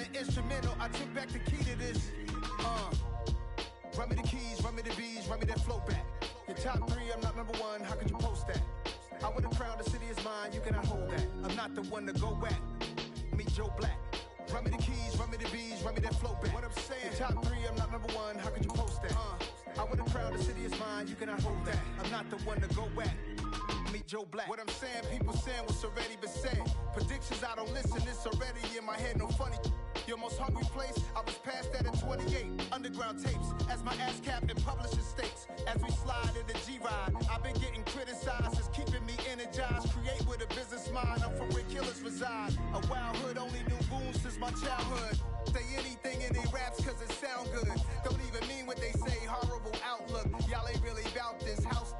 the instrumental, I took back the key to this. Run me the keys, run me the bees, run me that flow back. Your top 3, I'm not number 1, how could you post that? I would have crowned the city is mine, you cannot hold that. I'm not the one to go back. Meet Joe Black. Run me the keys, run me the bees, run me that flow back. What I'm saying, your top 3, I'm not number 1, how could you post that? I would have crowned the city is mine, you cannot hold that. I'm not the one to go back. Meet Joe Black. What I'm saying, people saying what's already been said. Predictions, I don't listen, it's already in my head, no funny. Your most hungry place, I was past that at 28. Underground tapes, as my ass cap in publishing states. As we slide in the G-Ride, I've been getting criticized, it's keeping me energized. Create with a business mind, I'm from where killers reside. A wild hood, only knew goons since my childhood. Say anything in they raps cause it sound good. Don't even mean what they say, horrible outlook. Y'all ain't really about this house.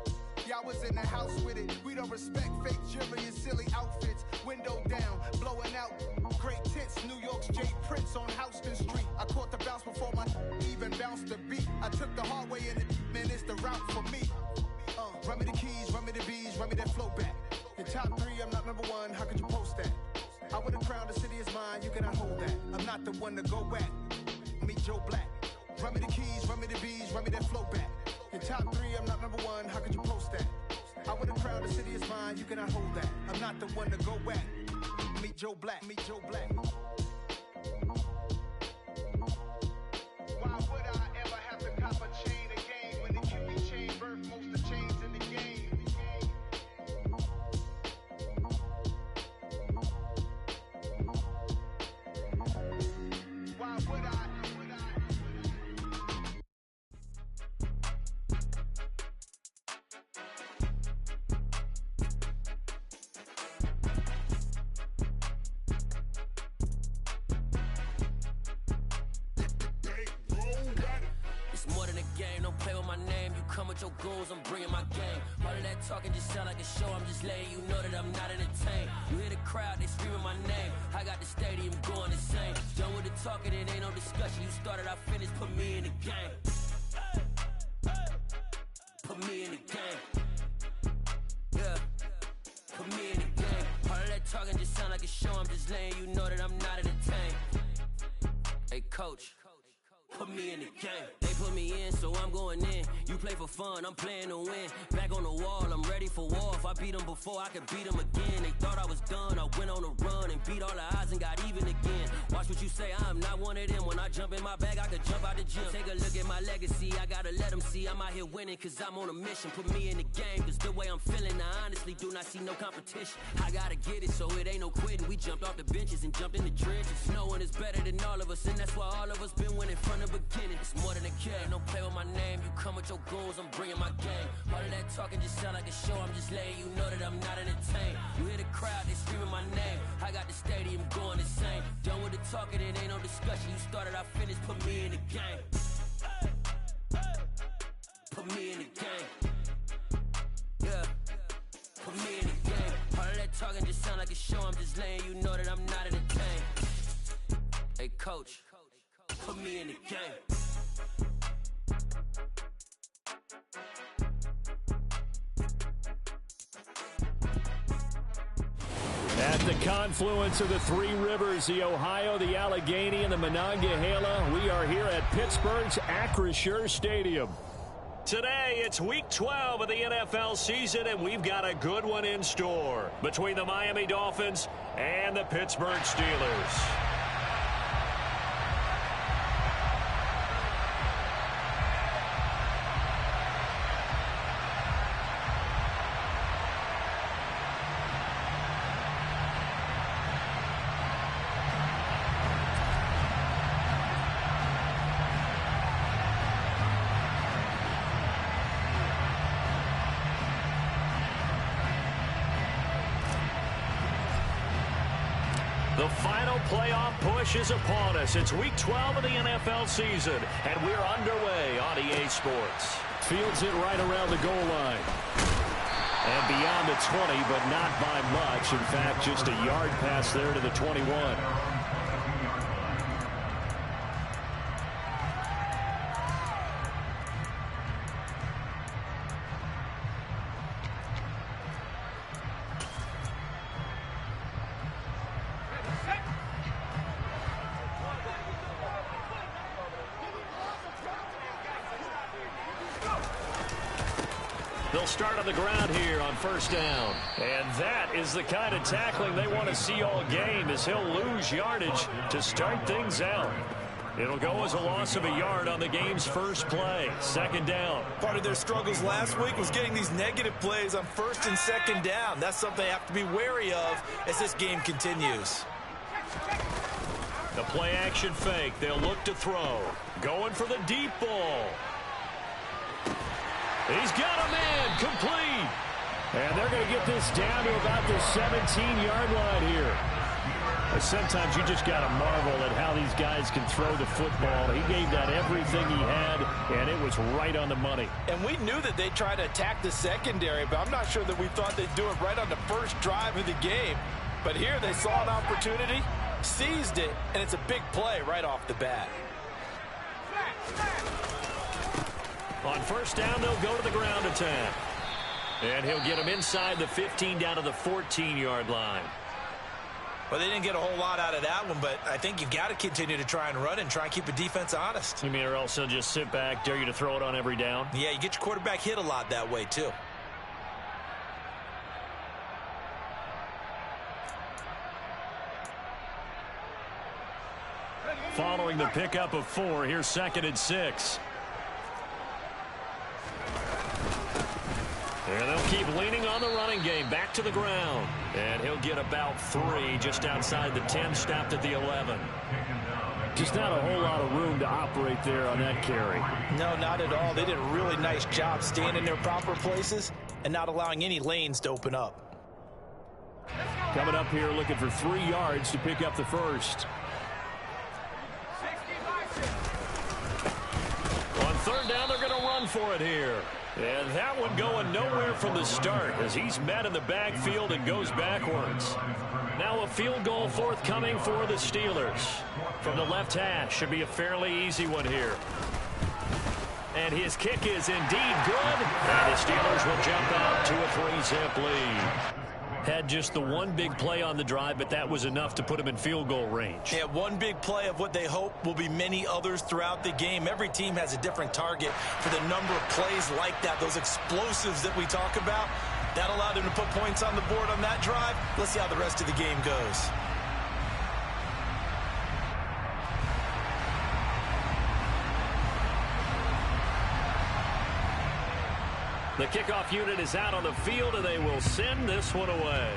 Y'all was in the house with it. We don't respect fake jewelry and silly outfits. Window down, blowing out. Great tents, New York's J. Prince on Houston Street. I caught the bounce before my even bounced the beat. I took the hard way in it, man, it's the route for me. Run me the keys, run me the bees, run me that flow back. Your top 3, I'm not number 1, how could you post that? I would have crowned the city is mine, you cannot hold that. I'm not the one to go back. Meet Joe Black. Run me the keys, run me the bees, run me that flow back. Your top 3, I'm not number 1, how could you post that? I would have crowned the city is mine, you cannot hold that. I'm not the one to go back. Meet Joe Black, meet Joe Black. Why would I ever have to cop a chain again when the Cutie chain birthed most of the chains in the game? Why would I? Come with your goons, I'm bringing my game. All of that talking just sound like a show. I'm just letting you know that I'm not entertained. You hear the crowd, they screaming my name. I got the stadium going insane. Done with the talking, it ain't no discussion. You started, I finished, put me in the game. Put me in the game. Yeah, put me in the game. All of that talking just sound like a show. I'm just letting you know that I'm not entertained. Hey, coach. Put me in the game. They put me in, so I'm going in. You play for fun, I'm playing to win. Back on the wall, I'm ready for war. If I beat them before, I could beat them again. They thought I was done, I went on a run and beat all the odds and got even again. Watch what you say, I'm not one of them. When I jump in my bag, I could jump out the gym. Take a look at my legacy, I gotta let them see I'm out here winning, cause I'm on a mission. Put me in the game, cause the way I'm feeling, I honestly do not see no competition. I gotta get it, so it ain't no quitting. We jumped off the benches and jumped in the trenches. No one is better than all of us, and that's why all of us been winning from the beginning. It's more than a game, don't play with my name. You come with your goons, I'm bringing my game. All of that talking just sound like a show. I'm just letting you know that I'm not entertained. You hear the crowd, they screaming my name. I got the stadium going insane. Done with the talking, it ain't no discussion. You started, I finished, put me in the game. Put me in the game. Yeah, put me in the game. All of that talking just sound like a show. I'm just letting you know that I'm not entertained. Hey, coach, put me in the game. At the confluence of the three rivers, the Ohio, the Allegheny, and the Monongahela, we are here at Pittsburgh's Acrisure Stadium. Today, it's Week 12 of the NFL season, and we've got a good one in store between the Miami Dolphins and the Pittsburgh Steelers. The final playoff push is upon us. It's Week 12 of the NFL season, and we're underway on EA Sports. Fields it right around the goal line. And beyond the 20, but not by much. In fact, just a yard pass there to the 21. They'll start on the ground here on first down. And that is the kind of tackling they want to see all game, as he'll lose yardage to start things out. It'll go as a loss of a yard on the game's first play. Second down. Part of their struggles last week was getting these negative plays on first and second down. That's something they have to be wary of as this game continues. The play action fake. They'll look to throw. Going for the deep ball. He's got a man. Complete. And they're going to get this down to about the 17-yard line here. Sometimes you just got to marvel at how these guys can throw the football. He gave that everything he had, and it was right on the money. And we knew that they'd try to attack the secondary, but I'm not sure that we thought they'd do it right on the first drive of the game. But here they saw an opportunity, seized it, and it's a big play right off the bat. On first down, they'll go to the ground attack. And he'll get him inside the 15 down to the 14-yard line. Well, they didn't get a whole lot out of that one, but I think you've got to continue to try and run and try and keep the defense honest. You mean, or else they'll just sit back, dare you to throw it on every down? Yeah, you get your quarterback hit a lot that way, too. Following the pickup of 4, here's 2nd and 6. And they'll keep leaning on the running game. Back to the ground. And he'll get about 3 just outside the 10, stopped at the 11. Just not a whole lot of room to operate there on that carry. No, not at all. They did a really nice job staying in their proper places and not allowing any lanes to open up. Coming up here looking for 3 yards to pick up the first. On third down, they're going to run for it here. And that one going nowhere from the start as he's met in the backfield and goes backwards. Now a field goal forthcoming for the Steelers. From the left hash, should be a fairly easy one here. And his kick is indeed good. And the Steelers will jump out to a 3-zip lead. Had just the one big play on the drive, but that was enough to put him in field goal range. Yeah, one big play of what they hope will be many others throughout the game. Every team has a different target for the number of plays like that, those explosives that we talk about. That allowed them to put points on the board on that drive. Let's see how the rest of the game goes. The kickoff unit is out on the field, and they will send this one away.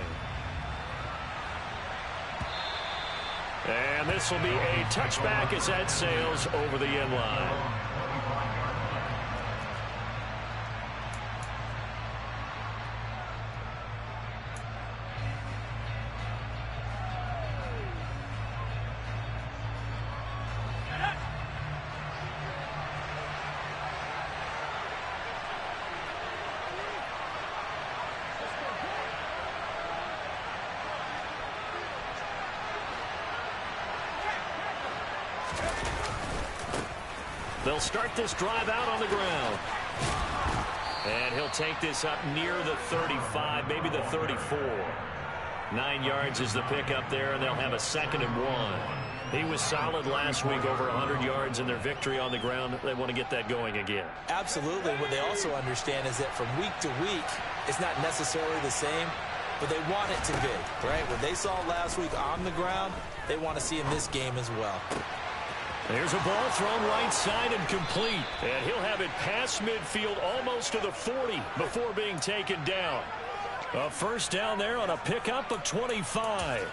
And this will be a touchback as that sails over the end line. They'll start this drive out on the ground. And he'll take this up near the 35, maybe the 34. 9 yards is the pickup there, and they'll have a 2nd and 1. He was solid last week, over 100 yards in their victory on the ground. They want to get that going again. Absolutely. What they also understand is that from week to week, it's not necessarily the same, but they want it to be, right? What they saw last week on the ground, they want to see in this game as well. There's a ball thrown right side and complete. And he'll have it past midfield almost to the 40 before being taken down. A first down there on a pickup of 25.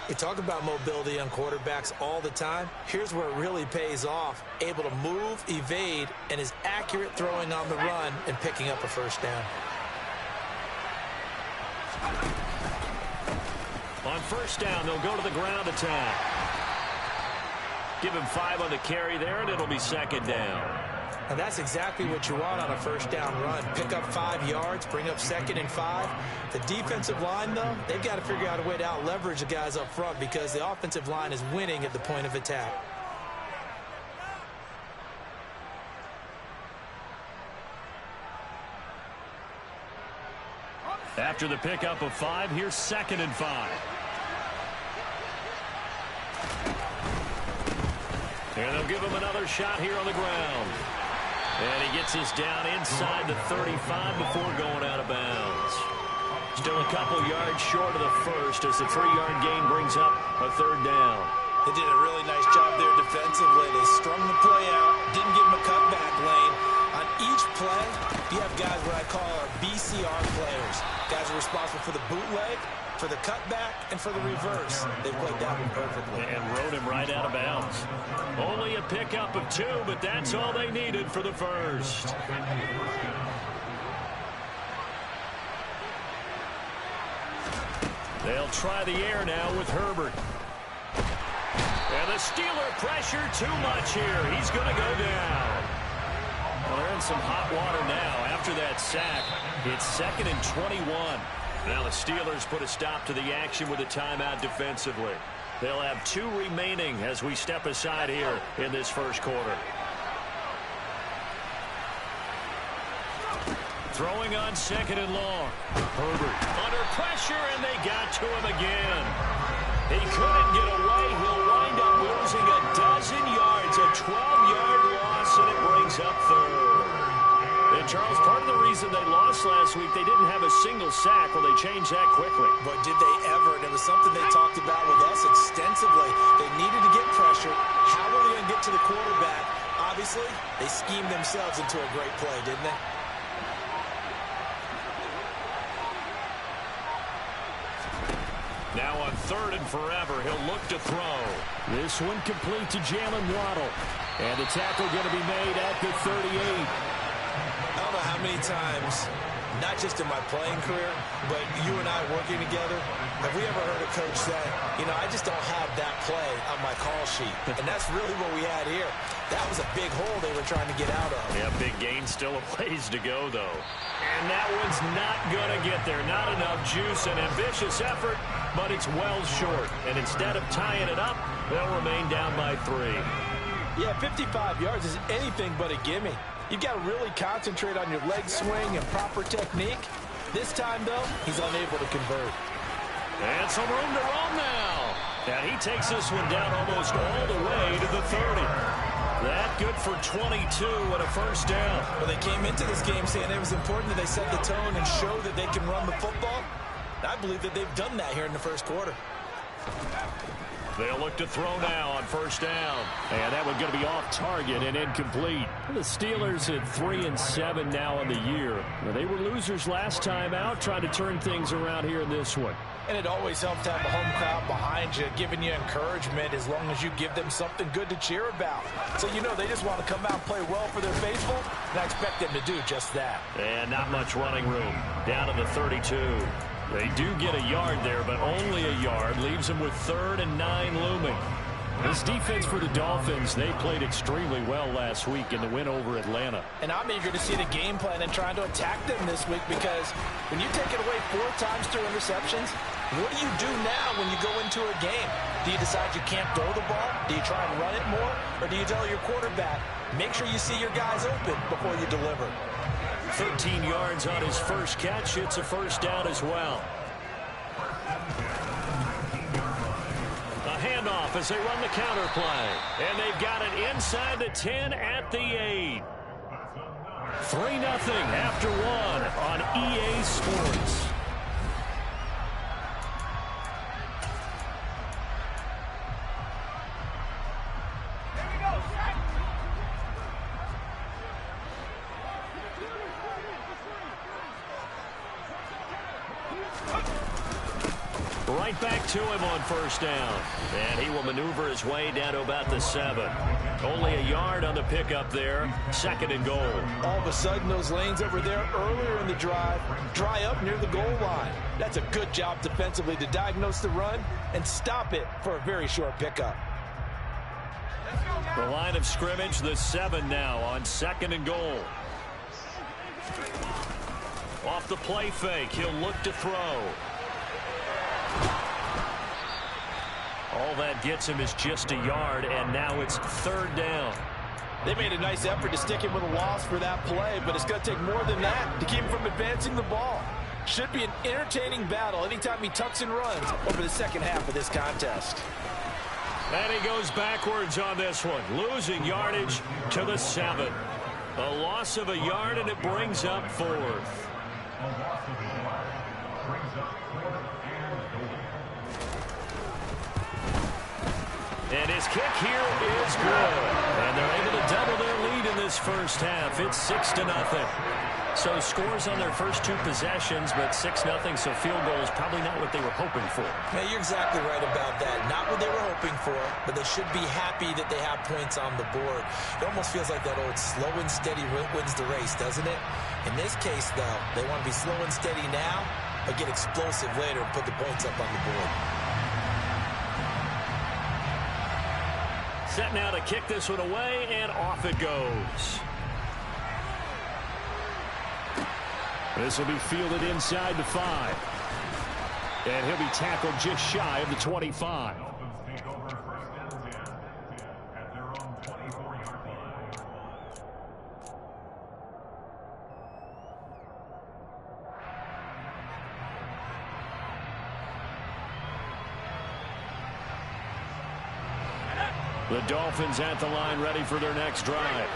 You talk about mobility on quarterbacks all the time. Here's where it really pays off. Able to move, evade, and is accurate throwing on the run and picking up a first down. On first down, they'll go to the ground attack. Give him 5 on the carry there, and it'll be 2nd down. And that's exactly what you want on a first down run. Pick up 5 yards, bring up 2nd and 5. The defensive line, though, they've got to figure out a way to out-leverage the guys up front because the offensive line is winning at the point of attack. After the pickup of 5, here's 2nd and 5. And they'll give him another shot here on the ground. And he gets us down inside the 35 before going out of bounds. Still a couple yards short of the first as the 3-yard gain brings up a third down. They did a really nice job there defensively. They strung the play out, didn't give him a cutback lane. On each play, you have guys what I call our BCR players. Guys are responsible for the bootleg, for the cutback, and for the reverse. They played that one perfectly. And rode him right out of bounds. Only a pickup of 2, but that's all they needed for the first. They'll try the air now with Herbert. And the Steeler pressure too much here. He's going to go down. Well, they're in some hot water now after that sack. It's 2nd and 21. Now the Steelers put a stop to the action with a timeout defensively. They'll have 2 remaining as we step aside here in this first quarter. Throwing on 2nd and long. Herbert under pressure, and they got to him again. He couldn't get away. He'll wind up losing a dozen yards, a 12-yard loss, and it brings up 3rd. And Charles, part of the reason they lost last week, they didn't have a single sack. Well, they changed that quickly. But did they ever? And it was something they talked about with us extensively. They needed to get pressure. How were they going to get to the quarterback? Obviously, they schemed themselves into a great play, didn't they? Now on 3rd and forever, he'll look to throw. This one complete to Jalen Waddle. And the tackle going to be made at the 38. I don't know how many times, not just in my playing career, but you and I working together, have we ever heard a coach say, you know, I just don't have that play on my call sheet. And that's really what we had here. That was a big hole they were trying to get out of. Yeah, big gain, still a ways to go, though. And that one's not going to get there. Not enough juice, an ambitious effort, but it's well short. And instead of tying it up, they'll remain down by 3. Yeah, 55 yards is anything but a gimme. You've got to really concentrate on your leg swing and proper technique. This time, though, he's unable to convert. And some room to roam now. And he takes this one down almost all the way to the 30. That good for 22 and a first down. Well, they came into this game saying it was important that they set the tone and show that they can run the football. I believe that they've done that here in the first quarter. They'll look to throw now on first down. And that one's going to be off target and incomplete. The Steelers at 3-7 now in the year. Well, they were losers last time out, trying to turn things around here in this one. And it always helps to have a home crowd behind you, giving you encouragement as long as you give them something good to cheer about. So you know they just want to come out and play well for their faithful, and I expect them to do just that. And not much running room. Down to the 32. They do get a yard there, but only a yard. Leaves them with 3rd and 9 looming. This defense for the Dolphins, they played extremely well last week in the win over Atlanta. And I'm eager to see the game plan and trying to attack them this week, because when you take it away 4 times through interceptions, what do you do now when you go into a game? Do you decide you can't throw the ball? Do you try and run it more? Or do you tell your quarterback, make sure you see your guys open before you deliver? 13 yards on his first catch. It's a first down as well. A handoff as they run the counter play. And they've got it inside the 10 at the 8. 3-0 after 1 on EA Sports. Right back to him on first down. And he will maneuver his way down to about the 7. Only a yard on the pickup there. 2nd and goal. All of a sudden, those lanes over there earlier in the drive dry up near the goal line. That's a good job defensively to diagnose the run and stop it for a very short pickup. The line of scrimmage, the 7 now on 2nd and goal. Off the play fake, he'll look to throw. All that gets him is just a yard, and now it's 3rd down. They made a nice effort to stick him with a loss for that play, but it's going to take more than that to keep him from advancing the ball. Should be an entertaining battle anytime he tucks and runs over the second half of this contest. And he goes backwards on this one, losing yardage to the 7. A loss of a yard, and it brings up fourth. And his kick here is good. And they're able to double their lead in this first half. It's 6-0. So scores on their first two possessions, but 6-0, so field goal is probably not what they were hoping for. Yeah, you're exactly right about that. Not what they were hoping for, but they should be happy that they have points on the board. It almost feels like that old slow and steady wins the race, doesn't it? In this case, though, they want to be slow and steady now, but get explosive later and put the points up on the board. Set now to kick this one away, and off it goes. This will be fielded inside the 5. And he'll be tackled just shy of the 25. The Dolphins at the line, ready for their next drive.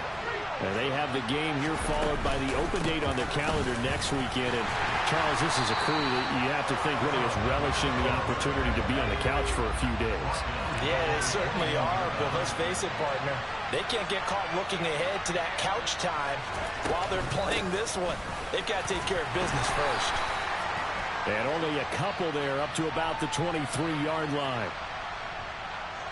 And they have the game here followed by the open date on their calendar next weekend. And, Charles, this is a crew that you have to think really is relishing the opportunity to be on the couch for a few days. Yeah, they certainly are, but let's face it, partner. They can't get caught looking ahead to that couch time while they're playing this one. They've got to take care of business first. And only a couple there up to about the 23-yard line.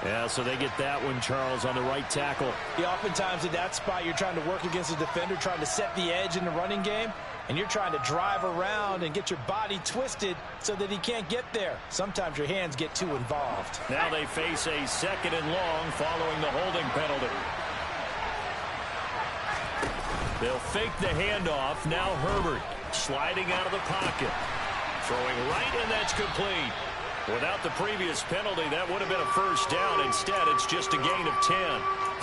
Yeah, so they get that one, Charles, on the right tackle. Yeah, oftentimes at that spot, you're trying to work against a defender, trying to set the edge in the running game, and you're trying to drive around and get your body twisted so that he can't get there. Sometimes your hands get too involved. Now they face a 2nd and long following the holding penalty. They'll fake the handoff. Now Herbert sliding out of the pocket. Throwing right, and that's complete. Without the previous penalty, that would have been a first down. Instead, it's just a gain of 10.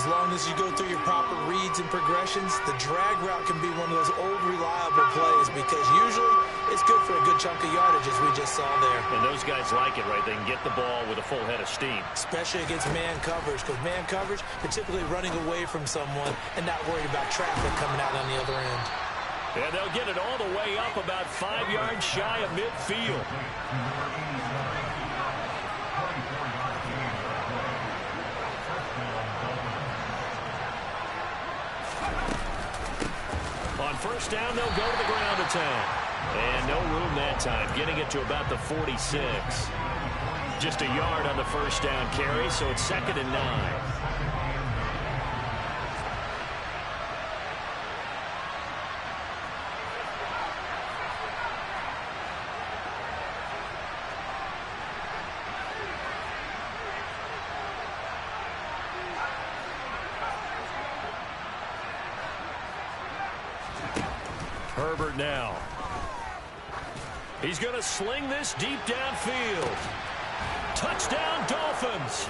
As long as you go through your proper reads and progressions, the drag route can be one of those old reliable plays because usually it's good for a good chunk of yardage, as we just saw there. And those guys like it, right? They can get the ball with a full head of steam. Especially against man coverage, because man coverage, you're typically running away from someone and not worried about traffic coming out on the other end. And they'll get it all the way up about 5 yards shy of midfield. On first down, they'll go to the ground attack. And no room that time, getting it to about the 46. Just a yard on the first down carry, so it's 2nd and 9. Herbert now. He's going to sling this deep downfield. Touchdown, Dolphins.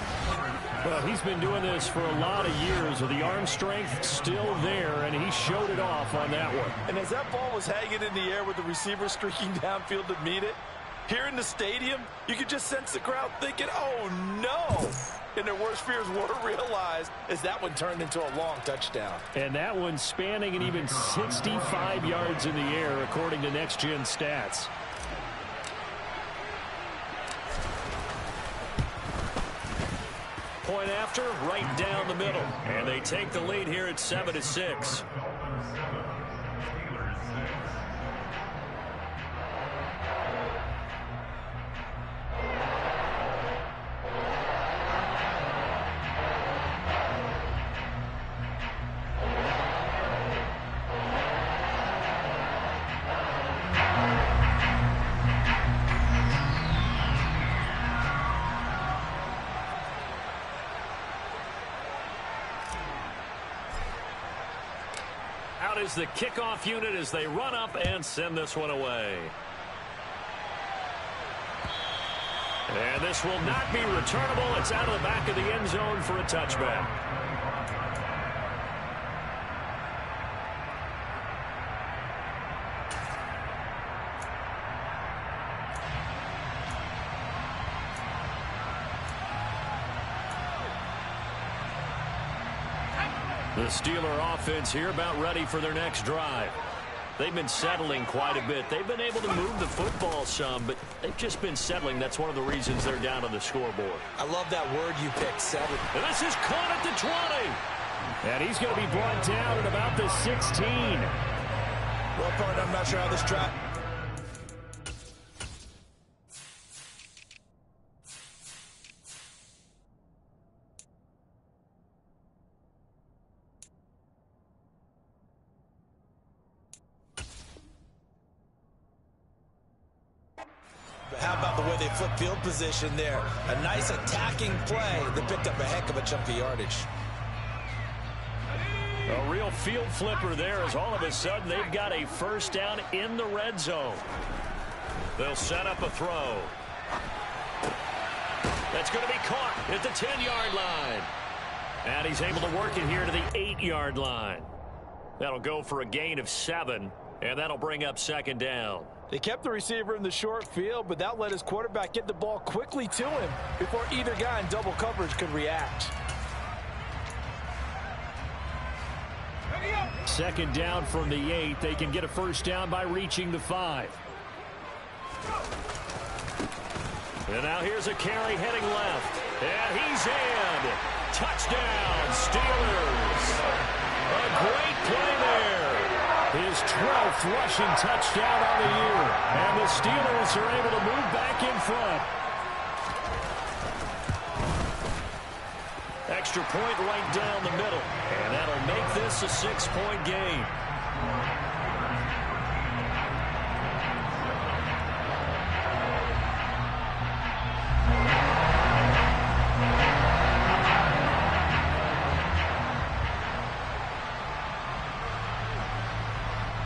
Well, he's been doing this for a lot of years with the arm strength still there, and he showed it off on that one. And as that ball was hanging in the air with the receiver streaking downfield to meet it, here in the stadium, you could just sense the crowd thinking, oh, no. And their worst fears were realized as that one turned into a long touchdown. And that one spanning an even 65 yards in the air, according to Next Gen Stats. Point after, right down the middle. And they take the lead here at 7-6. Out is the kickoff unit as they run up and send this one away. And this will not be returnable. It's out of the back of the end zone for a touchback. The Steeler offense here about ready for their next drive. They've been settling quite a bit. They've been able to move the football some, but they've just been settling. That's one of the reasons they're down on the scoreboard. I love that word you picked, settle. And this is caught at the 20. And he's going to be brought down at about the 16. Well, partner, I'm not sure how this drive... How about the way they flip field position there? A nice attacking play that picked up a heck of a chunk of yardage. A real field flipper there as all of a sudden they've got a first down in the red zone. They'll set up a throw. That's going to be caught at the 10-yard line. And he's able to work it here to the 8-yard line. That'll go for a gain of 7, and that'll bring up second down. They kept the receiver in the short field, but that let his quarterback get the ball quickly to him before either guy in double coverage could react. Second down from the 8. They can get a first down by reaching the 5. And now here's a carry heading left. And he's in. Touchdown, Steelers. A great play there. His 12th rushing touchdown on the year. And the Steelers are able to move back in front. Extra point right down the middle. And that'll make this a 6-point game.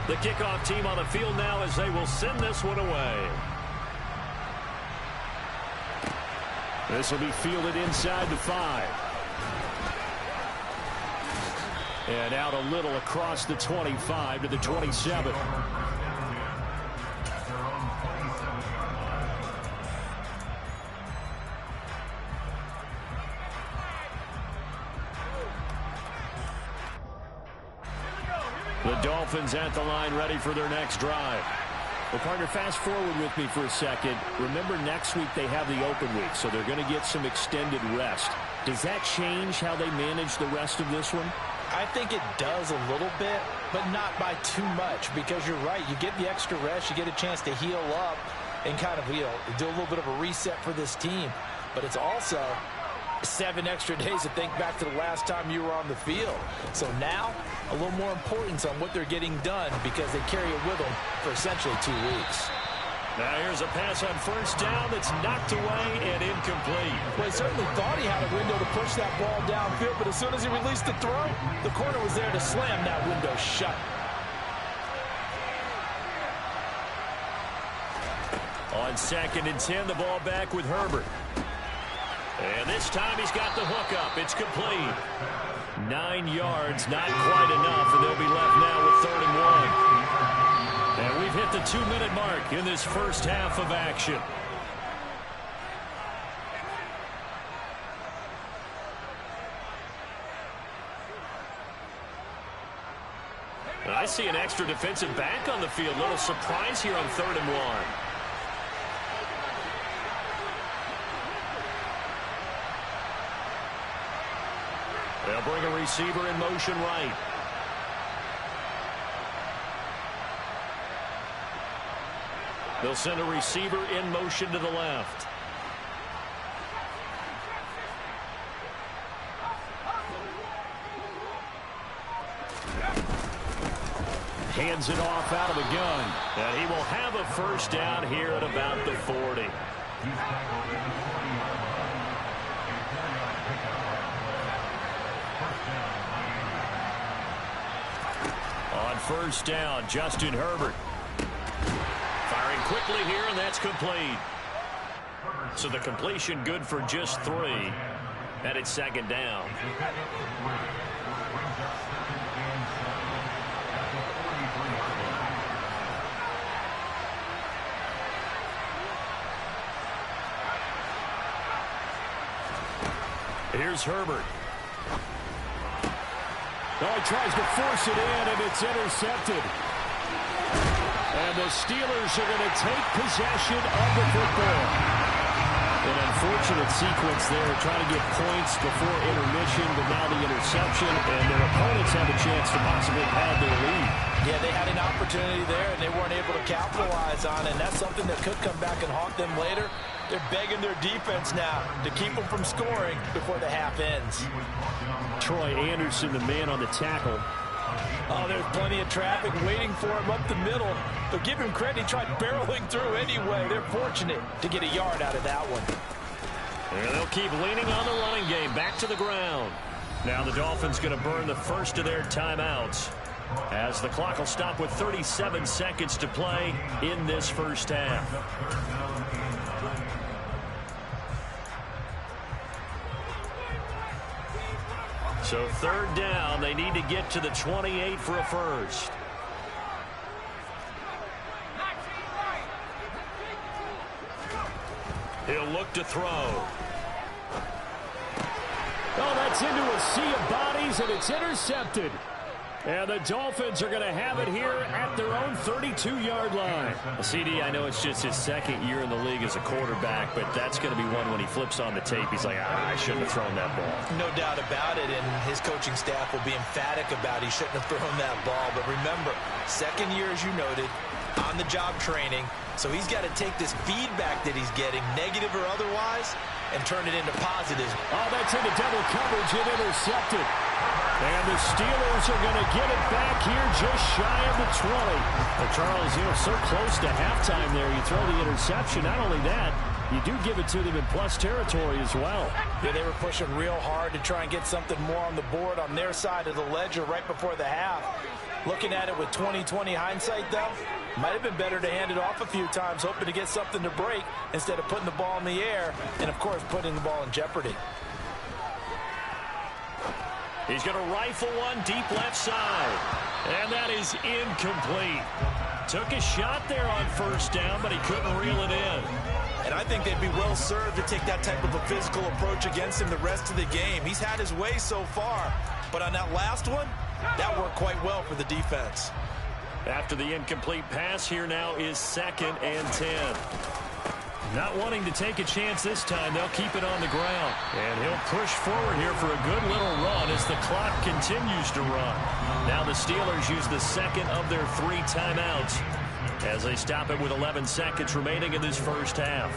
The kickoff team on the field now as they will send this one away. This will be fielded inside the 5. And out a little across the 25 to the 27. The Dolphins at the line ready for their next drive. Well, partner, fast forward with me for a second. Remember, next week they have the open week, so they're going to get some extended rest. Does that change how they manage the rest of this one? I think it does a little bit, but not by too much, because you're right. You get the extra rest, you get a chance to heal up and kind of, do a little bit of a reset for this team. But it's also 7 extra days to think back to the last time you were on the field. So now, a little more importance on what they're getting done because they carry it with them for essentially 2 weeks. Now here's a pass on first down that's knocked away and incomplete. Well, he certainly thought he had a window to push that ball downfield, but as soon as he released the throw, the corner was there to slam that window shut. On 2nd and 10, the ball back with Herbert. And this time he's got the hook up. It's complete. 9 yards, not quite enough, and they'll be left now with 3rd and 1. And we've hit the 2-minute mark in this first half of action. I see an extra defensive back on the field. Little surprise here on 3rd and 1. They'll bring a receiver in motion right. They'll send a receiver in motion to the left. Hands it off out of the gun. And he will have a first down here at about the 40. On first down, Justin Herbert. Firing quickly here, and that's complete. So the completion good for just 3. And it's 2nd down. Here's Herbert. Oh, he tries to force it in, and it's intercepted. And the Steelers are going to take possession of the football. An unfortunate sequence there, trying to get points before intermission, but now the interception, and their opponents have a chance to possibly pad their lead. Yeah, they had an opportunity there, and they weren't able to capitalize on it, and that's something that could come back and haunt them later. They're begging their defense now to keep them from scoring before the half ends. Troy Anderson, the man on the tackle. Oh, there's plenty of traffic waiting for him up the middle. But give him credit, he tried barreling through anyway. They're fortunate to get a yard out of that one. And they'll keep leaning on the running game. Back to the ground. Now the Dolphins going to burn the first of their timeouts, as the clock will stop with 37 seconds to play in this first half. So third down, they need to get to the 28 for a first. He'll look to throw. Oh, that's into a sea of bodies, and it's intercepted. And the Dolphins are going to have it here at their own 32-yard line. Well, CD, I know it's just his second year in the league as a quarterback, but that's going to be one when he flips on the tape. He's like, I shouldn't have thrown that ball. No doubt about it, and his coaching staff will be emphatic about he shouldn't have thrown that ball. But remember, second year, as you noted, on-the-job training, so he's got to take this feedback that he's getting, negative or otherwise, and turn it into positive. Oh, that's into double coverage and intercepted. And the Steelers are going to get it back here just shy of the 20. Well, Charles, so close to halftime there. You throw the interception. Not only that, you do give it to them in plus territory as well. Yeah, they were pushing real hard to try and get something more on the board on their side of the ledger right before the half. Looking at it with 20/20 hindsight, though, might have been better to hand it off a few times, hoping to get something to break instead of putting the ball in the air and, of course, putting the ball in jeopardy. He's going to rifle one deep left side. And that is incomplete. Took a shot there on first down, but he couldn't reel it in. And I think they'd be well served to take that type of a physical approach against him the rest of the game. He's had his way so far, but on that last one, that worked quite well for the defense. After the incomplete pass, here now is 2nd and 10. Not wanting to take a chance this time, they'll keep it on the ground. And he'll push forward here for a good little run as the clock continues to run. Now the Steelers use the second of their 3 timeouts as they stop it with 11 seconds remaining in this first half.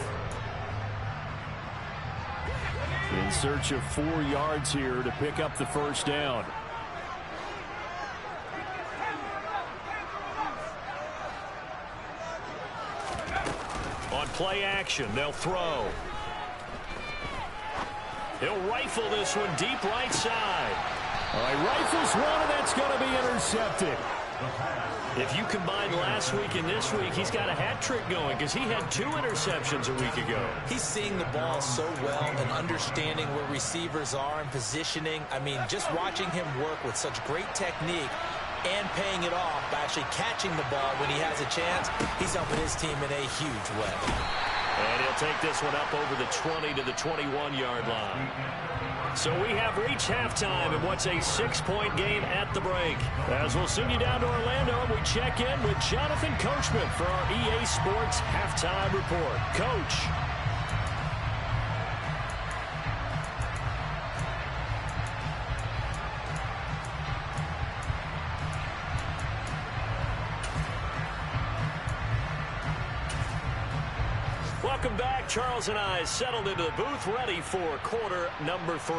In search of 4 yards here to pick up the first down. On play action, they'll throw. He'll rifle this one deep right side. All right, rifles one, and that's going to be intercepted. If you combine last week and this week, he's got a hat trick going because he had 2 interceptions a week ago. He's seeing the ball so well and understanding where receivers are and positioning. I mean, just watching him work with such great technique and paying it off by actually catching the ball when he has a chance, he's helping his team in a huge way. And he'll take this one up over the 20 to the 21-yard line. So we have reached halftime in what's a 6-point game at the break. As we'll send you down to Orlando, we check in with Jonathan Coachman for our EA Sports Halftime Report. Coach. Welcome back. Charles and I settled into the booth, ready for quarter number 3.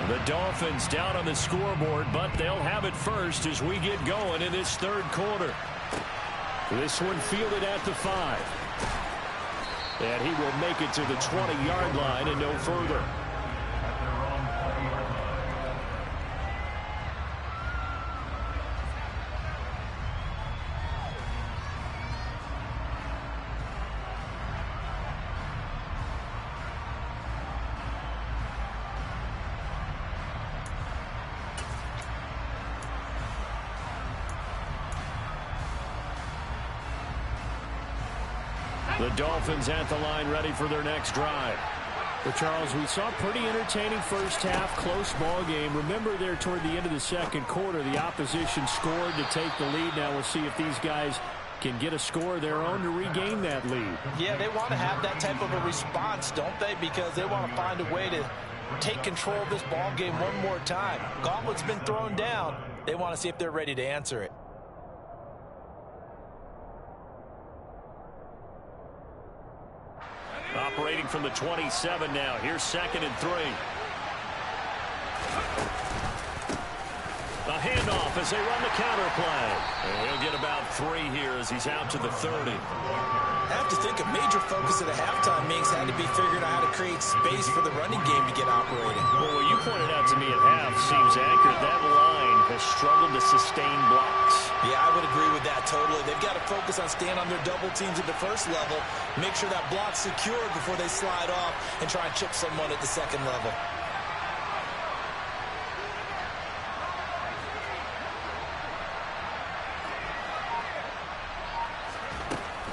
The Dolphins down on the scoreboard, but they'll have it first as we get going in this third quarter. This one fielded at the 5. And he will make it to the 20-yard line and no further. The Dolphins at the line ready for their next drive. Well, Charles, we saw a pretty entertaining first half, close ball game. Remember there toward the end of the second quarter, the opposition scored to take the lead. Now we'll see if these guys can get a score of their own to regain that lead. Yeah, they want to have that type of a response, don't they? Because they want to find a way to take control of this ball game one more time. Gauntlet's been thrown down. They want to see if they're ready to answer it. Operating from the 27 now. Here's 2nd and 3. A handoff as they run the counter play. And he'll get about 3 here as he's out to the 30. I have to think a major focus at a halftime means had to be figuring out how to create space for the running game to get operating. Well, what you pointed out to me at half seems accurate. That line has struggled to sustain blocks. Yeah, I would agree with that totally. They've got to focus on staying on their double teams at the first level, make sure that block's secured before they slide off and try and chip someone at the second level.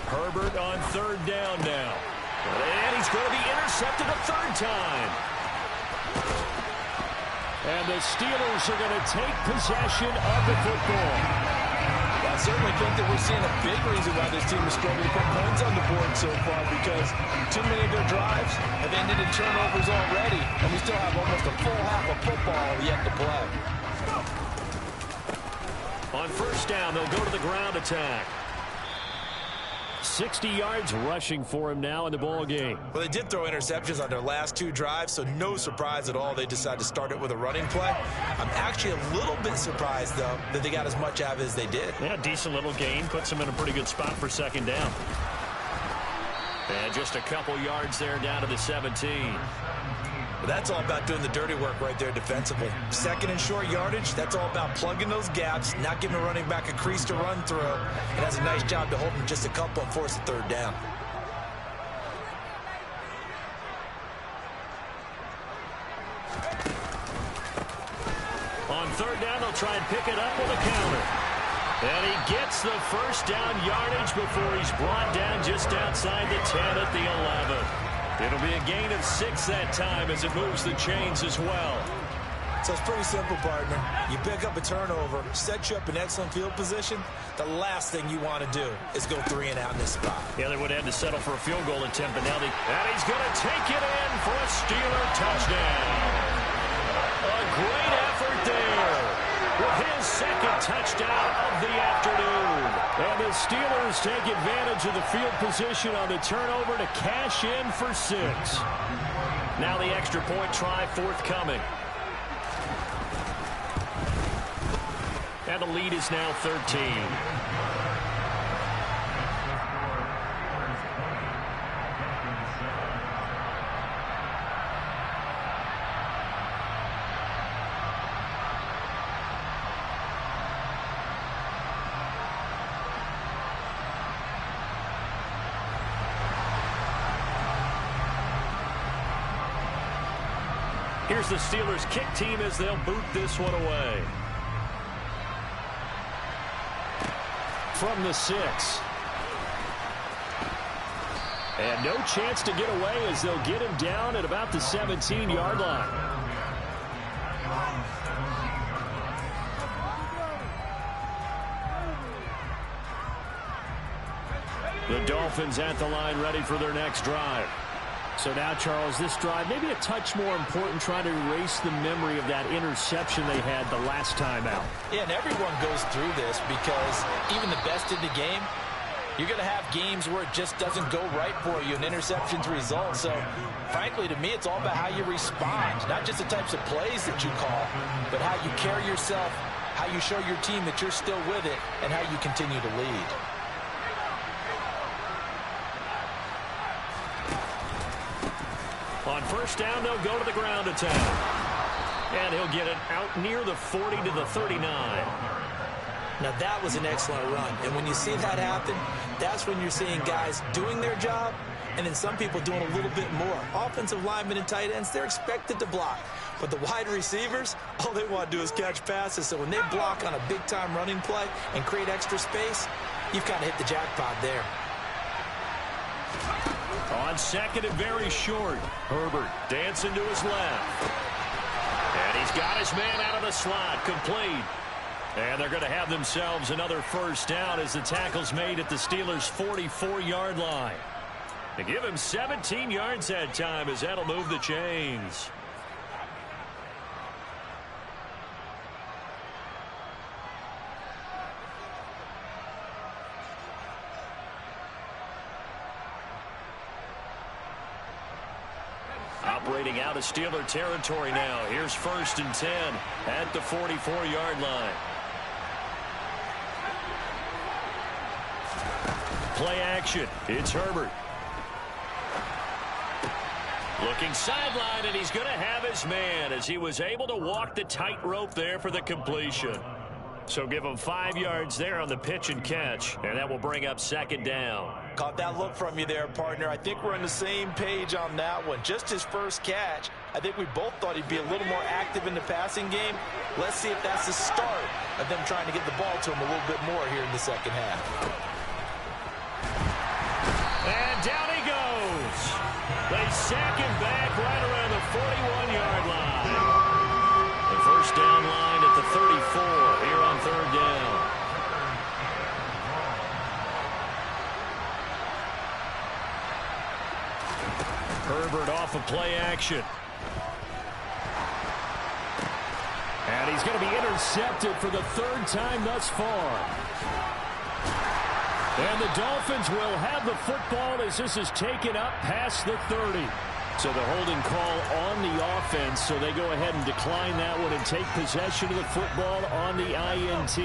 Herbert on 3rd down now. And he's going to be intercepted a 3rd time. And the Steelers are going to take possession of the football. I certainly think that we're seeing a big reason why this team is struggling to put points on the board so far, because too many of their drives have ended in turnovers already, and we still have almost a full half of football yet to play. On 1st down, they'll go to the ground attack. 60 yards rushing for him now in the ball game. Well, they did throw interceptions on their last 2 drives, so no surprise at all they decided to start it with a running play. I'm actually a little bit surprised, though, that they got as much out of it as they did. Yeah, decent little gain. Puts them in a pretty good spot for 2nd down. And just a couple yards there down to the 17. But that's all about doing the dirty work right there defensively. 2nd and short yardage, that's all about plugging those gaps, not giving a running back a crease to run through. It has a nice job to hold him just a couple and force a 3rd down. On 3rd down, they'll try and pick it up with a counter. And he gets the 1st down yardage before he's brought down just outside the 10 at the 11. It'll be a gain of 6 that time as it moves the chains as well. So it's pretty simple, partner. You pick up a turnover, set you up in excellent field position. The last thing you want to do is go 3 and out in this spot. Yeah, they would have had to settle for a field goal attempt, but now and he's going to take it in for a Steeler touchdown. A great effort there with his 2nd touchdown of the afternoon. And the Steelers take advantage of the field position on the turnover to cash in for 6. Now the extra point try forthcoming. And the lead is now 13. Here's the Steelers kick team as they'll boot this one away. From the 6. And no chance to get away as they'll get him down at about the 17-yard line. The Dolphins at the line ready for their next drive. So now, Charles, this drive maybe a touch more important, trying to erase the memory of that interception they had the last time out. Yeah, and everyone goes through this because even the best in the game, you're going to have games where it just doesn't go right for you, and interceptions result. So, frankly, to me, it's all about how you respond, not just the types of plays that you call, but how you carry yourself, how you show your team that you're still with it, and how you continue to lead. On 1st down, they'll go to the ground attack. And he'll get it out near the 40 to the 39. Now, that was an excellent run. And when you see that happen, that's when you're seeing guys doing their job and then some people doing a little bit more. Offensive linemen and tight ends, they're expected to block. But the wide receivers, all they want to do is catch passes. So when they block on a big-time running play and create extra space, you've kind of hit the jackpot there. On second and very short. Herbert dancing to his left. And he's got his man out of the slot, complete. And they're going to have themselves another first down as the tackle's made at the Steelers' 44-yard line. They give him 17 yards that time as that'll move the chains. Operating out of Steeler territory now. Here's 1st and 10 at the 44-yard line. Play action. It's Herbert. Looking sideline, and he's going to have his man as he was able to walk the tightrope there for the completion. So give him 5 yards there on the pitch and catch, and that will bring up 2nd down. Caught that look from you there, partner. I think we're on the same page on that one. Just his first catch. I think we both thought he'd be a little more active in the passing game. Let's see if that's the start of them trying to get the ball to him a little bit more here in the second half. And down he goes. They sack him back right around the 41-yard line. The first down line at the 34 here on 3rd down. Herbert off of play action. And he's going to be intercepted for the 3rd time thus far. And the Dolphins will have the football as this is taken up past the 30. So the holding call on the offense, so they go ahead and decline that one and take possession of the football on the INT.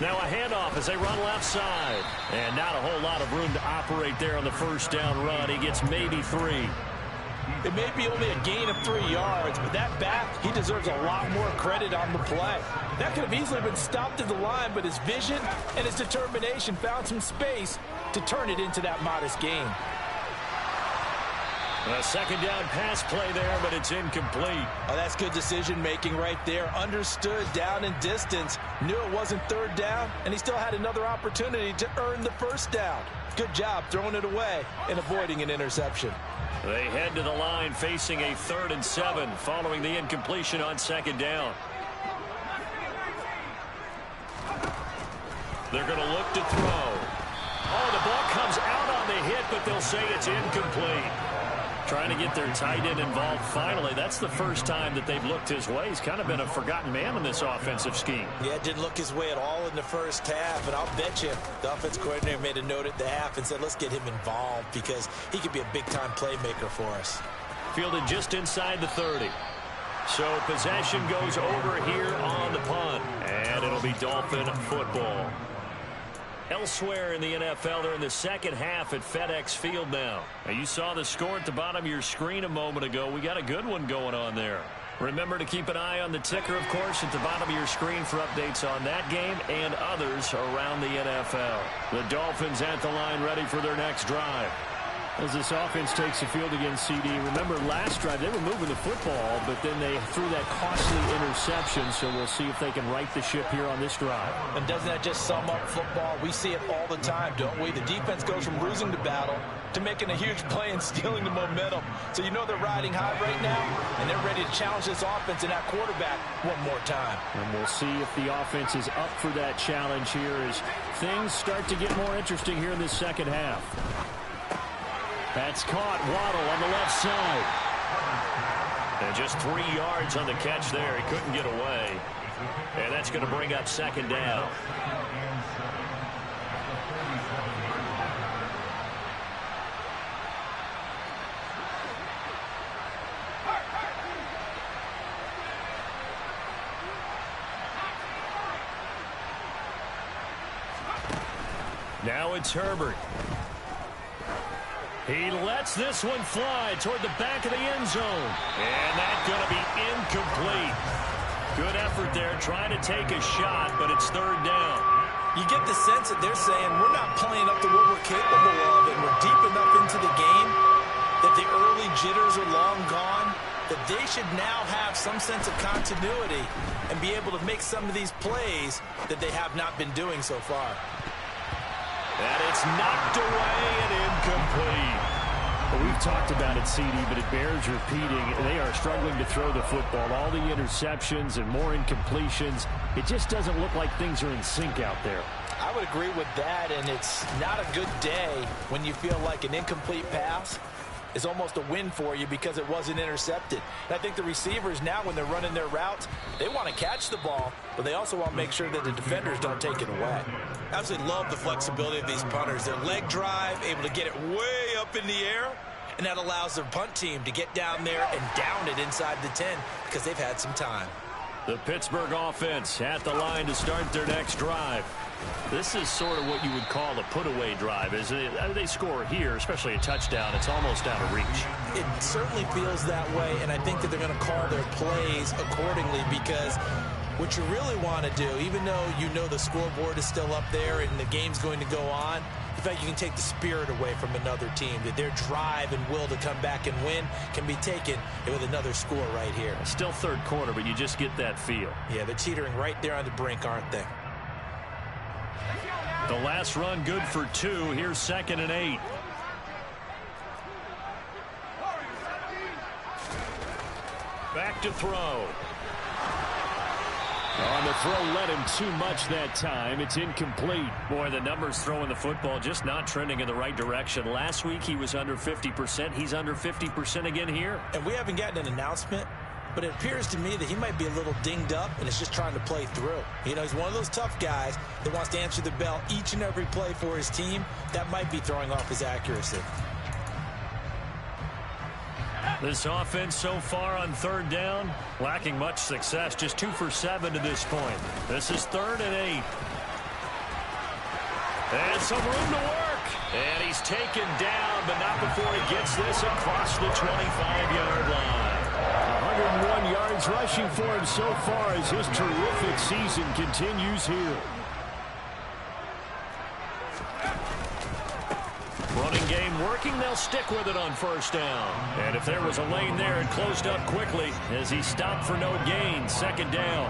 Now a handoff as they run left side. And not a whole lot of room to operate there on the first down run. He gets maybe 3. It may be only a gain of 3 yards, but that back, he deserves a lot more credit on the play. That could have easily been stopped at the line, but his vision and his determination found some space to turn it into that modest gain. A 2nd down pass play there, but it's incomplete. Oh, that's good decision-making right there. Understood down in distance, knew it wasn't 3rd down, and he still had another opportunity to earn the 1st down. Good job throwing it away and avoiding an interception. They head to the line facing a 3rd and 7 following the incompletion on 2nd down. They're going to look to throw. Oh, the ball comes out on the hit, but they'll say it's incomplete. Trying to get their tight end involved finally. That's the first time that they've looked his way. He's kind of been a forgotten man in this offensive scheme. Yeah, it didn't look his way at all in the first half, and I'll bet you the offense coordinator made a note at the half and said, let's get him involved because he could be a big-time playmaker for us. Fielded just inside the 30. So possession goes over here on the punt, and it'll be Dolphin football. Elsewhere in the NFL, they're in the second half at FedEx Field now. Now, you saw the score at the bottom of your screen a moment ago. We got a good one going on there. Remember to keep an eye on the ticker, of course, at the bottom of your screen for updates on that game and others around the NFL. The Dolphins at the line ready for their next drive. As this offense takes the field against CD, remember last drive they were moving the football, but then they threw that costly interception, so we'll see if they can right the ship here on this drive. And doesn't that just sum up football? We see it all the time, don't we? The defense goes from losing the battle to making a huge play and stealing the momentum. So you know they're riding high right now, and they're ready to challenge this offense and that quarterback one more time. And we'll see if the offense is up for that challenge here as things start to get more interesting here in this second half. That's caught. Waddle on the left side. And just 3 yards on the catch there. He couldn't get away. And that's going to bring up 2nd down. Now it's Herbert. He lets this one fly toward the back of the end zone. And that's going to be incomplete. Good effort there, trying to take a shot, but it's 3rd down. You get the sense that they're saying we're not playing up to what we're capable of, and we're deep enough into the game that the early jitters are long gone. that they should now have some sense of continuity and be able to make some of these plays that they have not been doing so far. And it's knocked away and incomplete. Well, we've talked about it, CD, but it bears repeating. They are struggling to throw the football. All the interceptions and more incompletions. It just doesn't look like things are in sync out there. I would agree with that, and it's not a good day when you feel like an incomplete pass is almost a win for you because it wasn't intercepted. And I think the receivers now, when they're running their routes, they want to catch the ball, but they also want to make sure that the defenders don't take it away. Absolutely love the flexibility of these punters. Their leg drive, able to get it way up in the air, and that allows their punt team to get down there and down it inside the 10 because they've had some time. The Pittsburgh offense at the line to start their next drive. This is sort of what you would call a put-away drive. As they score here, especially a touchdown, it's almost out of reach. It certainly feels that way, and I think that they're going to call their plays accordingly because what you really want to do, even though you know the scoreboard is still up there and the game's going to go on, the fact you can take the spirit away from another team, that their drive and will to come back and win can be taken with another score right here. Still third quarter, but you just get that feel. Yeah, they're teetering right there on the brink, aren't they? The last run good for 2. Here's 2nd and 8. Back to throw. On the throw, led him too much that time. It's incomplete. Boy, the numbers throwing the football just not trending in the right direction. Last week he was under 50%. He's under 50% again here. And we haven't gotten an announcement, but it appears to me that he might be a little dinged up and is just trying to play through. You know, he's one of those tough guys that wants to answer the bell each and every play for his team. That might be throwing off his accuracy. This offense so far on 3rd down, lacking much success. Just 2 for 7 to this point. This is 3rd and 8. And some room to work. And he's taken down, but not before he gets this across the 25-yard line. 101 yards rushing for him so far as his terrific season continues here. Running game working, they'll stick with it on 1st down. And if there was a lane there, it closed up quickly as he stopped for no gain. 2nd down.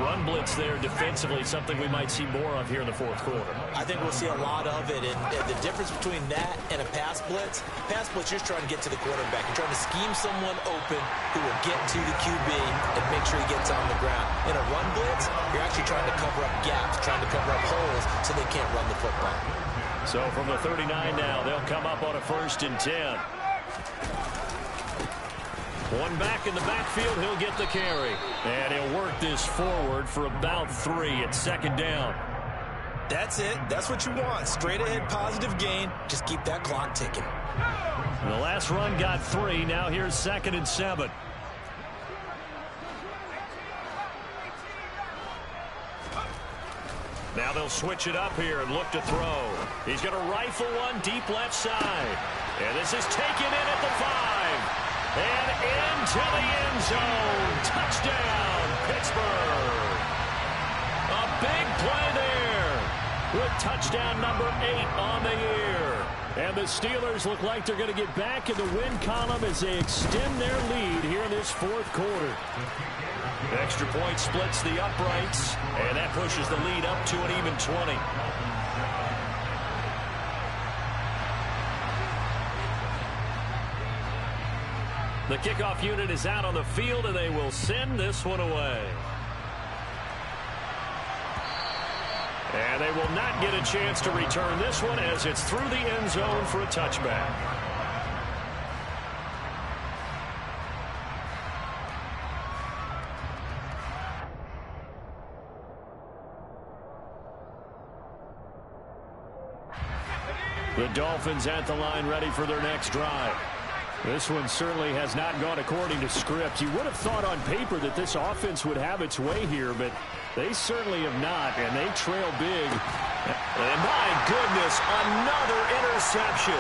Run blitz there defensively, something we might see more of here in the 4th quarter. I think we'll see a lot of it, and the difference between that and a pass blitz, you're just trying to get to the quarterback. You're trying to scheme someone open who will get to the QB and make sure he gets on the ground. In a run blitz, you're actually trying to cover up gaps, trying to cover up holes so they can't run the football. So from the 39 now, they'll come up on a 1st and 10. One back in the backfield, he'll get the carry. And he'll work this forward for about 3 at 2nd down. That's it. That's what you want. Straight ahead, positive gain. Just keep that clock ticking. The last run got 3. Now here's 2nd and 7. Now they'll switch it up here and look to throw. He's going to rifle one deep left side. And this is taken in at the 5. And into the end zone. Touchdown, Pittsburgh. A big play there with touchdown number 8 on the year. And the Steelers look like they're going to get back in the win column as they extend their lead here in this 4th quarter. Extra point splits the uprights, and that pushes the lead up to an even 20. The kickoff unit is out on the field, and they will send this one away. And they will not get a chance to return this one as it's through the end zone for a touchback. The Dolphins at the line ready for their next drive. This one certainly has not gone according to script. You would have thought on paper that this offense would have its way here, but they certainly have not, and they trail big. And my goodness, another interception.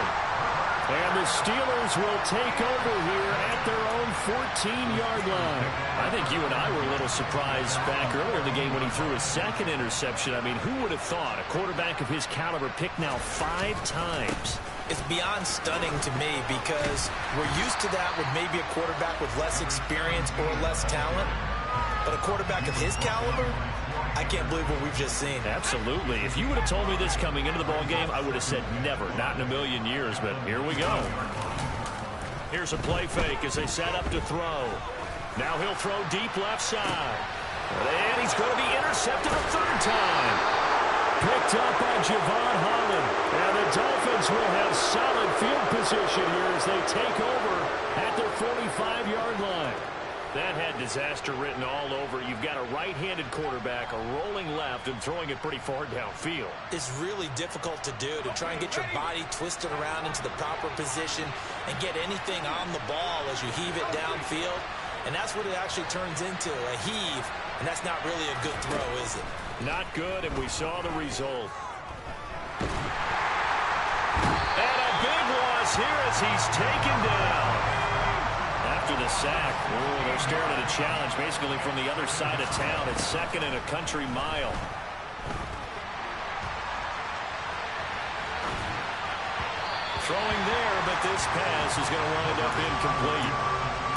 And the Steelers will take over here at their own 14-yard line. I think you and I were a little surprised back earlier in the game when he threw his second interception. I mean, who would have thought a quarterback of his caliber picked now 5 times? It's beyond stunning to me because we're used to that with maybe a quarterback with less experience or less talent. But a quarterback of his caliber, I can't believe what we've just seen. Absolutely. If you would have told me this coming into the ball game, I would have said never, not in a million years, but here we go. Here's a play fake as they set up to throw. Now he'll throw deep left side. And he's going to be intercepted a 3rd time. Picked up by Javon Holland. And the Dolphins will have solid field position here as they take over at their 45-yard line. That had disaster written all over. You've got a right-handed quarterback, a rolling left, and throwing it pretty far downfield. It's really difficult to do, to try and get your body twisted around into the proper position and get anything on the ball as you heave it downfield. And that's what it actually turns into, a heave. And that's not really a good throw, is it? Not good, and we saw the result. And a big loss here as he's taken down. After the sack, they're staring at a challenge basically from the other side of town. It's 2nd and a country mile. Throwing there, but this pass is going to wind up incomplete.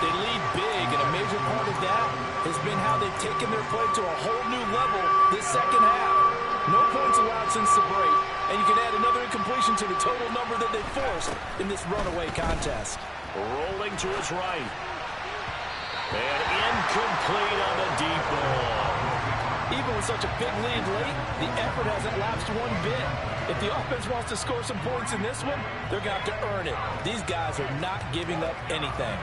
They lead big, and a major part of that has been how they've taken their play to a whole new level this second half. No points allowed since the break, and you can add another incompletion to the total number that they forced in this runaway contest. Rolling to his right. And incomplete on the deep ball. Even with such a big lead late, the effort hasn't lapsed one bit. If the offense wants to score some points in this one, they're going to have to earn it. These guys are not giving up anything.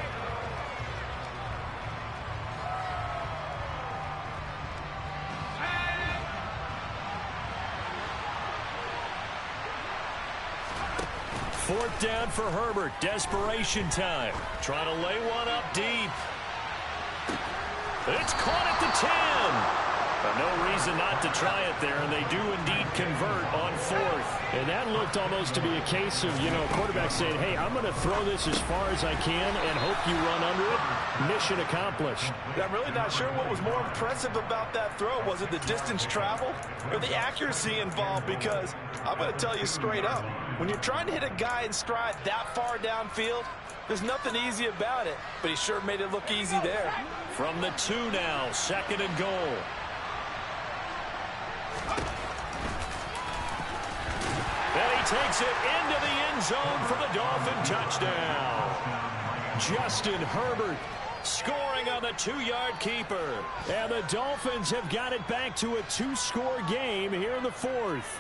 Fourth down for Herbert. Desperation time. Trying to lay one up deep. It's caught at the 10. But no reason not to try it there, and they do indeed convert on 4th. And that looked almost to be a case of, quarterback saying, hey, I'm going to throw this as far as I can and hope you run under it. Mission accomplished. I'm really not sure what was more impressive about that throw. Was it the distance travel or the accuracy involved? Because I'm going to tell you straight up, when you're trying to hit a guy in stride that far downfield, there's nothing easy about it. But he sure made it look easy there. From the 2 now, 2nd and goal. And he takes it into the end zone for the Dolphin touchdown. Justin Herbert scoring on the 2-yard keeper. And the Dolphins have got it back to a 2-score game here in the 4th.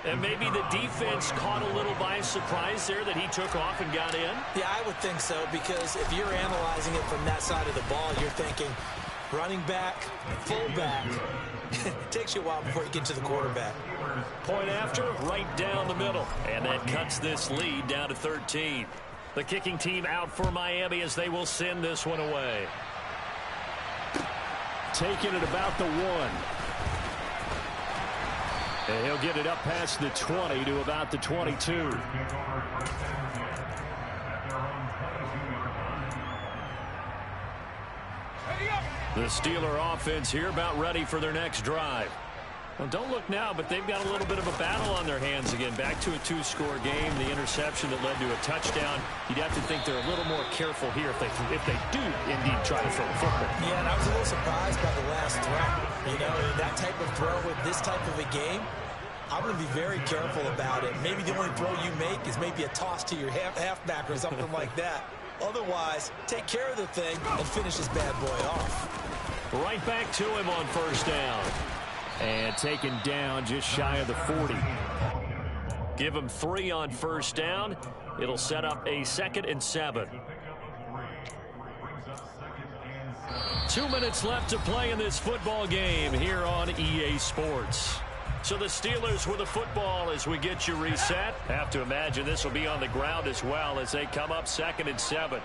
And maybe the defense caught a little by surprise there that he took off and got in? Yeah, I would think so, because if you're analyzing it from that side of the ball, you're thinking running back, fullback. It takes you a while before you get to the quarterback. Point after, right down the middle. And that cuts this lead down to 13. The kicking team out for Miami as they will send this one away. Taking it about the 1. And he'll get it up past the 20 to about the 22. The Steeler offense here about ready for their next drive. Well, don't look now, but they've got a little bit of a battle on their hands again. Back to a 2-score game. The interception that led to a touchdown. You'd have to think they're a little more careful here if they do indeed try to throw the football. Yeah, and I was a little surprised by the last throw. That type of throw with this type of a game, I'm going to be very careful about it. Maybe the only throw you make is maybe a toss to your halfback or something like that. Otherwise, take care of the thing and finish this bad boy off. Right back to him on 1st down. And taken down just shy of the 40. Give him 3 on 1st down. It'll set up a 2nd and 7. 2 minutes left to play in this football game here on EA Sports. So the Steelers with the football as we get you reset. Have to imagine this will be on the ground as well as they come up 2nd and 7.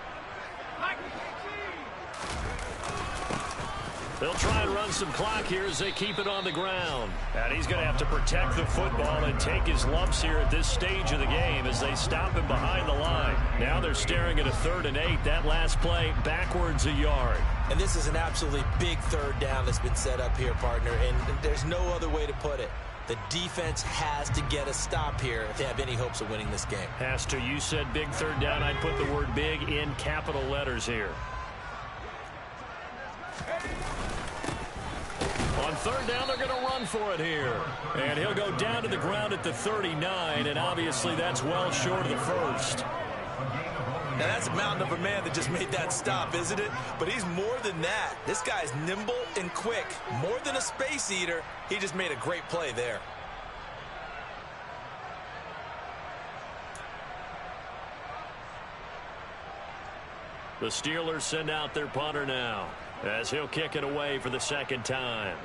They'll try and run some clock here as they keep it on the ground. And he's going to have to protect the football and take his lumps here at this stage of the game as they stop him behind the line. Now they're staring at a 3rd and 8. That last play backwards a yard. And this is an absolutely big 3rd down that's been set up here, partner, and there's no other way to put it. The defense has to get a stop here if they have any hopes of winning this game. Has to. You said big 3rd down. I'd put the word big in capital letters here. On 3rd down, they're going to run for it here. And he'll go down to the ground at the 39, and obviously that's well short of the first. Now, that's a mountain of a man that just made that stop, isn't it? But he's more than that. This guy's nimble and quick. More than a space eater, he just made a great play there. The Steelers send out their punter now as he'll kick it away for the 2nd time.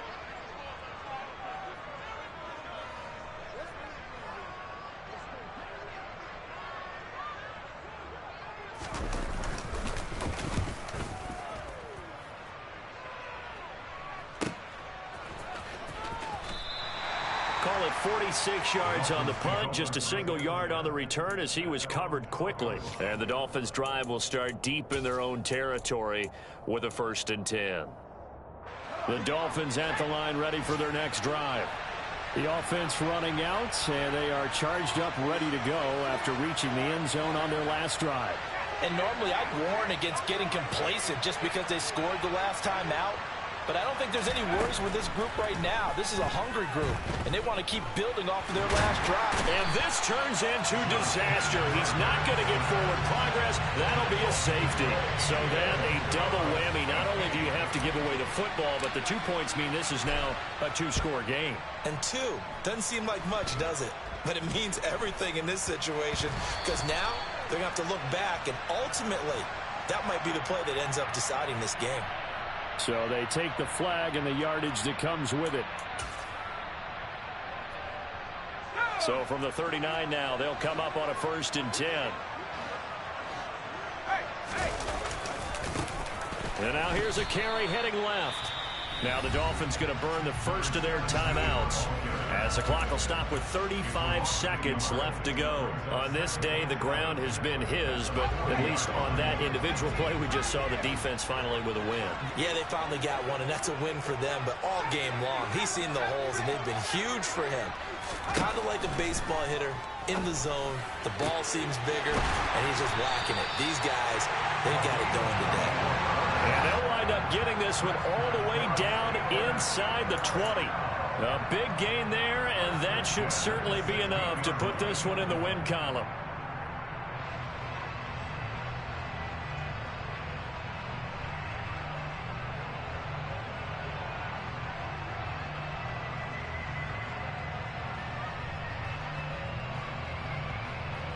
Call it 46 yards on the punt, just a single yard on the return as he was covered quickly. And the Dolphins' drive will start deep in their own territory with a 1st and 10. The Dolphins at the line ready for their next drive. The offense running out, and they are charged up ready to go after reaching the end zone on their last drive. And normally I'd warn against getting complacent just because they scored the last time out. But I don't think there's any worries with this group right now. This is a hungry group, and they want to keep building off of their last drive. And this turns into disaster. He's not going to get forward progress. That'll be a safety. So then a double whammy. Not only do you have to give away the football, but the 2 points mean this is now a 2-score game. And 2 doesn't seem like much, does it? But it means everything in this situation because now they're going to have to look back, and ultimately that might be the play that ends up deciding this game. So they take the flag and the yardage that comes with it. So from the 39 now, they'll come up on a 1st and 10. And now here's a carry heading left. Now the Dolphins going to burn the first of their timeouts as the clock will stop with 35 seconds left to go. On this day, the ground has been his, but at least on that individual play, we just saw the defense finally with a win. Yeah, they finally got one, and that's a win for them, but all game long, he's seen the holes, and they've been huge for him. Kind of like a baseball hitter in the zone. The ball seems bigger, and he's just whacking it. These guys, they got it going today. And they'll wind up getting this one all the way down inside the 20. A big gain there, and that should certainly be enough to put this one in the win column.